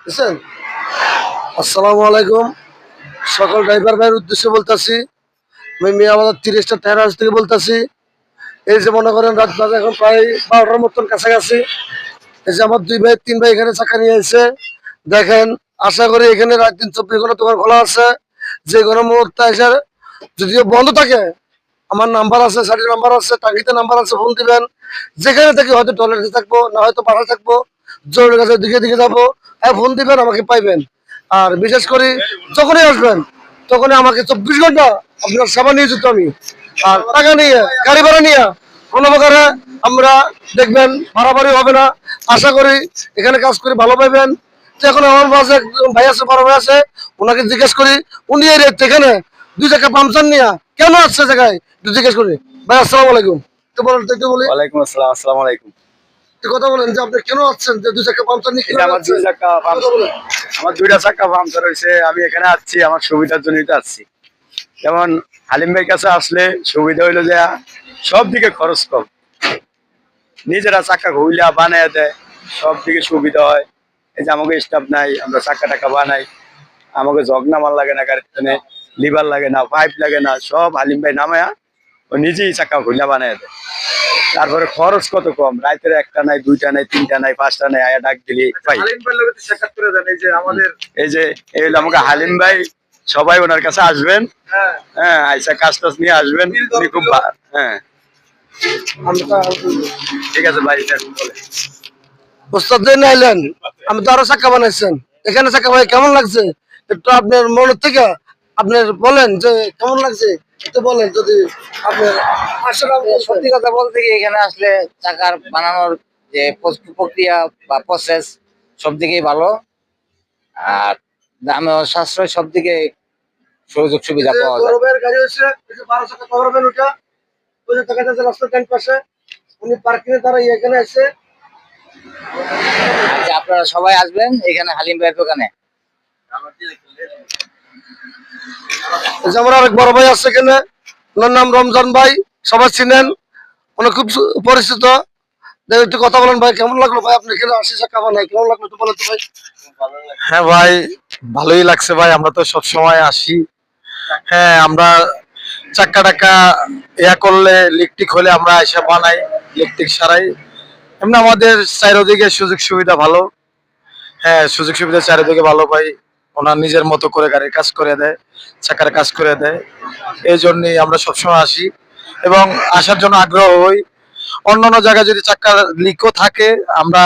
বুঝছেন? আসসালামু আলাইকুম। সকল ড্রাইভার ভাইয়ের উদ্দেশ্যে বলতাছি, আমি মিয়াবাজার 30টা টায়ার হাউস থেকে বলতাছি। এই যে মনে করেন রাত বাজে এখন প্রায় 12টার মতন কাছাকাছি। এই যে আমার 2 ভাই 3 ভাই এখানে চাকা নিয়ে এসে দেখেন, আশা করি এখানে রাত দিন 24 ঘন্টা দোকান খোলা আছে। যে কোনো মুহূর্তে এসে যদিও বন্ধ থাকে, আমার নাম্বার আছে, সাইডের নাম্বার আছে, টাঙ্গিতে নাম্বার আছে, ফোন দিবেন। যেখানে থাকি, হয়তো টয়লেটে থাকবো, না হয়তো বাসায় থাকবো, জরুরি কাছে দিকে দিকে যাবো, হ্যাঁ ফোন দিবেন, আমাকে পাইবেন। আর বিশেষ করে যখনই আসবেন তখনই আমাকে 24 ঘন্টা আপনার সেবা নিয়ে যেত আমি। আর টাকা নিয়ে, গাড়ি ভাড়া নিয়ে কোনো প্রকারে আমরা দেখবেন বাড়াবাড়ি হবে না। আশা করি এখানে কাজ করে ভালো পাইবেন। তো এখন আমার পাশে একজন ভাই আছে, বড় ভাই আছে, ওনাকে জিজ্ঞেস করি উনি এই রেট এখানে 2 চাকা পাম্পচার নিয়ে কেন আসছে জায়গায়, একটু জিজ্ঞেস করি। ভাই আসসালামু আলাইকুম। তো বলেন তো, একটু বলি, ওয়ালাইকুম আসসালাম। আসসালামু আলাইকুম। একটু কথা বলেন যে আপনি কেন আসছেন, যে 2 চাকা পাম্পচার নিয়ে কেন এটা আমার আসছেন? দুই চাকা কথা বলেন। আমার দুইটা চাকা পাংচার হয়েছে। আমি এখানে আসছি আমার সুবিধার জন্যই তো আসছি। যেমন হালিম ভাই কাছে আসলে সুবিধা হইলো যে সব দিকে খরচ কম, নিজেরা চাকা ঘুইলা বানায় দেয়, সব দিকে সুবিধা হয়। এই যে আমাকে স্টাফ নাই, আমরা চাকা টাকা বানাই, আমাকে জগ নামার লাগে না, গাড়ির জন্য লিভার লাগে না, পাইপ লাগে না, সব হালিম ভাই নামায়া ও নিজেই চাকা ঘুইলা বানায় দেয়। তারপরে খরচ কত কম, রাতের একটা নাই, দুইটা নাই, তিনটা নাই, পাঁচটা নাই, আয়া ডাক দিলি পাই। এই যে এই হলো আমাকে হালিম ভাই, সবাই ওনার কাছে আসবেন। হ্যাঁ, আইসা কাজ টাজ নিয়ে আসবেন, উনি খুব হ্যাঁ ঠিক আছে ভাই। ওস্তাদ জেনে আইলেন, আমি তো আরো চাকা বানাইছেন এখানে। চাকা ভাই কেমন লাগছে একটু আপনার মনের থেকে আপনার বলেন যে কেমন লাগছে, একটু বলেন যদি আপনার আসলে সত্যি কথা বলতে কি, এখানে আসলে চাকার বানানোর যে প্রক্রিয়া বা প্রসেস সব দিকেই ভালো। আর দামেও সাশ্রয়, সব দিকে সুযোগ সুবিধা পাওয়া যায়। গৌরবের গাড়ি হয়েছে, এই যে 12 চাকা গৌরবের, ওটা ওই যে টাকা যাচ্ছে রাস্তার ডান পাশে, উনি পার্কিং এ দাঁড়াই এখানে এসে। আচ্ছা, আপনারা সবাই আসবেন এখানে হালিম ভাইয়ের দোকানে। এই যে আমার আরেক বড় ভাই আছে এখানে, ওনার নাম রমজান ভাই, সবাই চিনেন, উনি খুব পরিচিত। দেখ একটু কথা বলেন ভাই, কেমন লাগলো ভাই আপনি এখানে 80 চাকা বানাই, কেমন লাগলো একটু বলেন তো ভাই। হ্যাঁ ভাই, ভালোই লাগছে ভাই, আমরা তো সব সময় আসি। হ্যাঁ, আমরা চাক্কা টাকা ইয়া করলে, ইলেকট্রিক হলে আমরা এসে বানাই, ইলেকট্রিক সারাই। এমনি আমাদের চারিদিকে সুযোগ সুবিধা ভালো। হ্যাঁ, সুযোগ সুবিধা চারিদিকে ভালো ভাই। ওনার নিজের মতো করে গাড়ির কাজ করে দেয়, চাকার কাজ করে দেয়। এই জন্যই আমরা সবসময় আসি এবং আসার জন্য আগ্রহ হই। অন্যান্য জায়গায় যদি চাক্কার লিকও থাকে, আমরা